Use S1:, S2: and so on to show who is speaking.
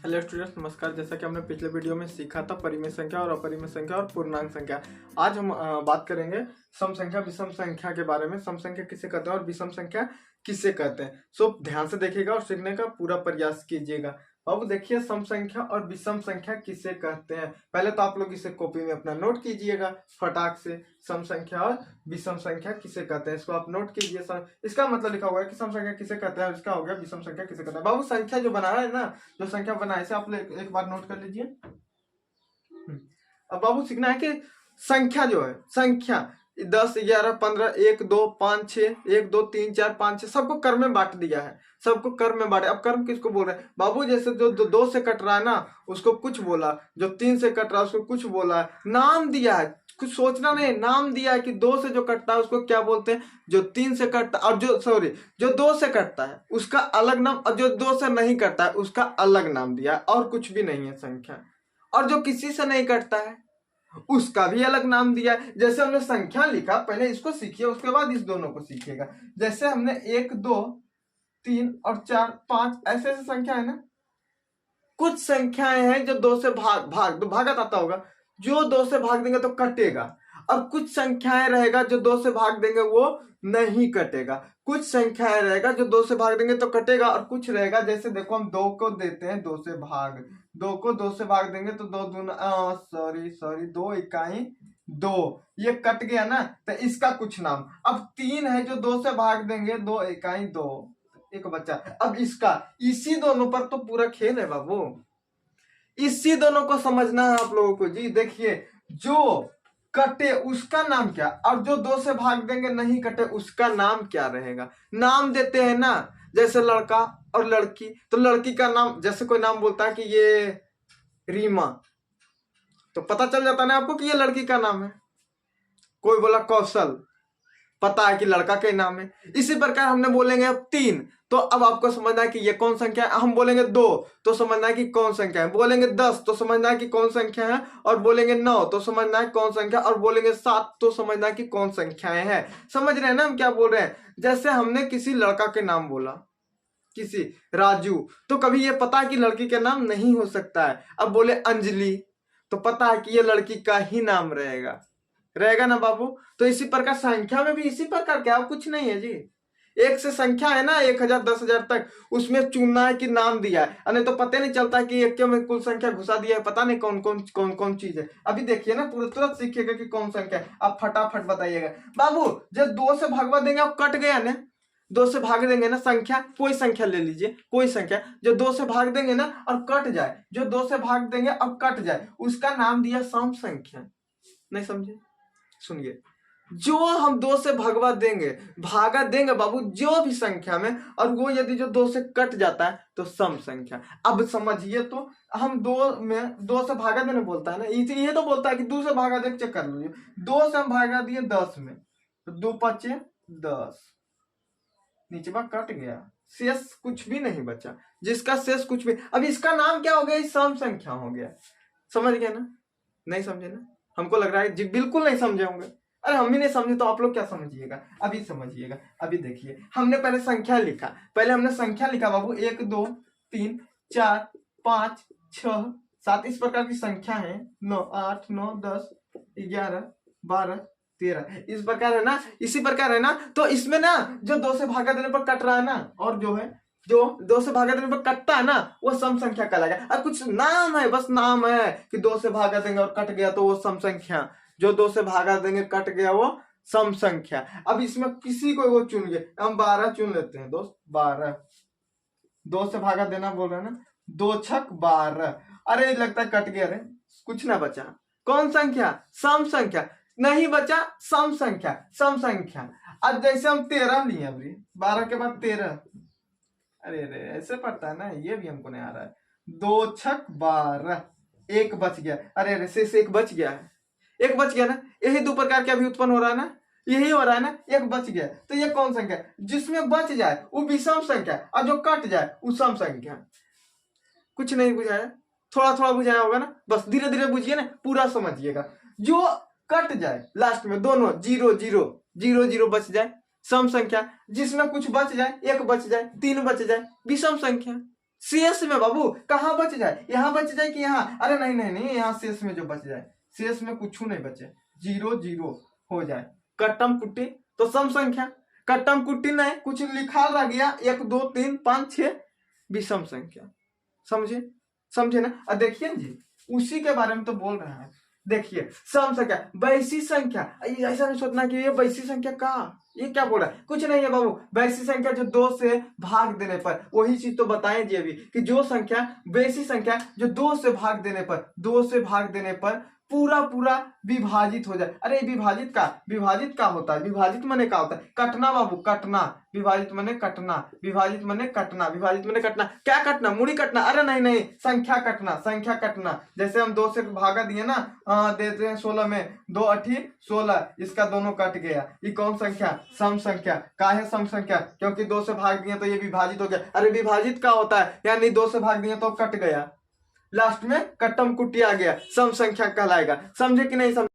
S1: Hello students, नमस्कार। जैसा कि हमने पिछले वीडियो में सीखा था परिमेय संख्या और अपरिमेय संख्या और पूर्णांक संख्या, आज हम बात करेंगे सम संख्या विषम संख्या के बारे में। सम संख्या किसे कहते हैं और विषम संख्या किसे कहते हैं। सो ध्यान से देखिएगा और सीखने का पूरा प्रयास कीजिएगा। अब देखिए सम संख्या और विषम संख्या किसे कहते हैं। पहले तो आप लोग इसे कॉपी में अपना नोट कीजिएगा फटाक से। सम संख्या और विषम संख्या किसे कहते हैं, इसको आप नोट कीजिए। इसका मतलब लिखा हुआ है कि सम संख्या किसे कहते हैं और इसका हो गया विषम संख्या किसे कहते हैं। बाबू संख्या जो बना है ना, जो संख्या बना है इसे आप एक बार नोट कर लीजिए। अब बाबू सीखना है कि संख्या जो है, संख्या 10, 11, 15, 1, 2, 5, 6, 1, 2, 3, 4, 5, 6 सबको कर्म में बांट दिया है। सबको कर्म में बांटे। अब कर्म किसको बोल रहे हैं बाबू? जैसे जो 2 से कट रहा है ना उसको कुछ बोला, जो 3 से कट रहा है उसको कुछ बोला, नाम दिया है। कुछ सोचना नहीं, नाम दिया है कि 2 से जो कटता है उसको क्या बोलते हैं, जो 3 से कटता और जो 2 से कटता है उसका अलग नाम, और जो 2 से नहीं कटता है उसका अलग नाम दिया है, और कुछ भी नहीं है संख्या। और जो किसी से नहीं कटता है उसका भी अलग नाम दिया है। जैसे हमने संख्या लिखा, पहले इसको सीखिए उसके बाद इस दोनों को सीखिएगा। जैसे हमने 1, 2, 3 और 4, 5 ऐसे संख्या है ना। कुछ संख्याएं हैं जो 2 से भागत आता होगा, जो 2 से भाग देंगे तो कटेगा। और कुछ संख्याएं रहेगा जो 2 से भाग देंगे वो नहीं कटेगा। कुछ संख्याएं रहेगा जो 2 से भाग देंगे तो कटेगा, और कुछ रहेगा जैसे देखो हम 2 को देते हैं 2 से भाग, 2 को 2 से भाग देंगे तो 2 दूना 2 इकाई 2, ये कट गया ना, तो इसका कुछ नाम। अब 3 है जो 2 से भाग देंगे 2 इकाई 2, एक बच्चा। अब इसका, इसी दोनों पर तो पूरा खेल है बाबू। इसी दोनों को समझना है आप लोगों को जी। देखिए, जो कटे उसका नाम क्या, और जो 2 से भाग देंगे नहीं कटे उसका नाम क्या रहेगा। नाम देते हैं ना, जैसे लड़का और लड़की, तो लड़की का नाम, जैसे कोई नाम बोलता है कि ये रीमा, तो पता चल जाता है ना आपको कि ये लड़की का नाम है। कोई बोला कौशल, पता है कि लड़का के नाम है। इसी प्रकार हमने बोलेंगे अब 3, तो अब आपको समझना है कि ये कौन संख्या है। हम बोलेंगे 2 तो समझना है कि कौन संख्या है, बोलेंगे 10 तो समझना है कि कौन संख्या है, और बोलेंगे 9 तो समझना है कौन संख्या, और बोलेंगे 7 तो समझना है कि कौन संख्याएं हैं। समझ रहे हैं ना हम क्या बोल रहे हैं। जैसे हमने किसी लड़का के नाम बोला, किसी राजू, तो कभी ये पता है कि लड़की के नाम नहीं हो सकता है। अब बोले अंजलि, तो पता है कि ये लड़की का ही नाम रहेगा ना बाबू। तो इसी प्रकार संख्या में भी इसी प्रकार क्या, कुछ नहीं है जी। एक से संख्या है ना 1000 10,000 तक, उसमें चुनना है कि नाम दिया है, नहीं तो पता नहीं चलता कि एक में कुल संख्या घुसा दिया है, पता नहीं कौन चीज है। अभी देखिए ना, पूरा तुरंत सीखिएगा कि कौन संख्या है। आप फटाफट बताइएगा बाबू। जब 2 से भागवा देंगे आप कट गया ना, 2 से भाग देंगे ना संख्या, कोई संख्या ले लीजिए, कोई संख्या जो 2 से भाग देंगे ना और कट जाए, जो 2 से भाग देंगे और कट जाए उसका नाम दिया सम संख्या। नहीं समझे? सुनिए, जो हम 2 से भागा देंगे बाबू जो भी संख्या में, और वो यदि जो 2 से कट जाता है तो सम संख्या। अब समझिए, तो हम 2 से भागा देने बोलता है ना, ये तो बोलता है कि 2 से भागा दे, चेक कर लीजिए। 2 से हम भागा दिए 10 में, तो 2 5 10, नीचे बार कट गया, शेष कुछ भी नहीं बचा। जिसका शेष कुछ भी, अब इसका नाम क्या हो गया, सम संख्या हो गया। समझ गए ना? नहीं समझे ना? हमको लग रहा है जी बिल्कुल नहीं समझे होंगे। अरे हम ही नहीं समझे तो आप लोग क्या समझिएगा। अभी समझिएगा। अभी देखिए, हमने पहले संख्या लिखा, बाबू 1 2 3 4 5 6 7 इस प्रकार की संख्या है। 9 8 9 10 11 12 13 इस प्रकार है ना, इसी प्रकार है ना। तो इसमें ना जो 2 से भागा देने पर कट रहा है ना, और जो है जो 2 से भागा देने पर कटता है ना, वो सम संख्या कहलाएगा। और कुछ नाम है, बस नाम है कि 2 से भागा देंगे और कट गया तो वो सम संख्या, जो 2 से भागा देंगे कट गया वो सम संख्या। अब इसमें किसी को वो चुन गए, हम 12 चुन लेते हैं दोस्त। 12 2 से भागा देना बोल रहे हैं ना, 2 छक 12। अरे लगता है कट गया, रे कुछ ना बचा। कौन संख्या? सम संख्या। नहीं बचा सम संख्या। अब जैसे हम 13 लिए, अभी 12 के बाद 13, अरे रे ऐसे पढ़ता है ना, ये भी हमको नहीं आ रहा है। 2 छक 12, एक बच गया। अरे रे शेष एक बच गया है, एक बच गया ना। यही 2 प्रकार के अभी उत्पन्न हो रहा है ना, यही हो रहा है ना, एक बच गया। तो ये कौन संख्या? जिसमें बच जाए वो विषम संख्या, और जो कट जाए वो सम संख्या। कुछ नहीं बुझाया, थोड़ा थोड़ा बुझाया होगा ना, बस धीरे धीरे बुझिए ना, पूरा समझिएगा। जो कट जाए लास्ट में दोनों 0 0 0 0 बच जाए, सम संख्या। जिसमें कुछ बच जाए, 1 बच जाए, 3 बच जाए, विषम संख्या। शेष में बाबू कहाँ बच जाए, यहाँ बच जाए कि यहाँ, अरे नहीं नहीं नहीं, यहाँ शेष में जो बच जाए, शेष में कुछ नहीं बचे, 0 0 हो जाए। कट्टम कुट्टी तो सम संख्या, कट्टम कुट्टी नहीं, कुछ लिखा रह गया 1 2 3 5 6 विषम संख्या। समझे, समझे ना। अब देखिए जी, उसी के बारे में तो बोल रहे हैं। देखिए सम संख्या, वैसी संख्या, ऐसा नहीं सोचना कि ये वैसी संख्या का, ये क्या बोल रहा है, कुछ नहीं है बाबू। वैसी संख्या जो 2 से भाग देने पर, वही चीज तो बताएं जी अभी कि जो संख्या, वैसी संख्या जो 2 से भाग देने पर, 2 से भाग देने पर पूरा पूरा विभाजित हो जाए। अरे विभाजित का होता है, विभाजित माने का होता है, कटना बाबू, कटना। विभाजित माने कटना, विभाजित माने कटना, विभाजित माने कटना। क्या कटना, मूड़ी कटना, अरे नहीं नहीं, संख्या कटना, संख्या कटना। जैसे हम 2 से भागा दिए ना, देते हैं 16 में, 2 8 16, इसका दोनों कट गया। ये कौन संख्या, सम संख्या। का है सम संख्या, क्योंकि 2 से भाग दिए तो ये विभाजित हो गया। अरे विभाजित का होता है, यानी 2 से भाग दिए तो कट गया, लास्ट में कट्टम कुट्टी आ गया, सम संख्या कहलाएगा। समझे कि नहीं समझे।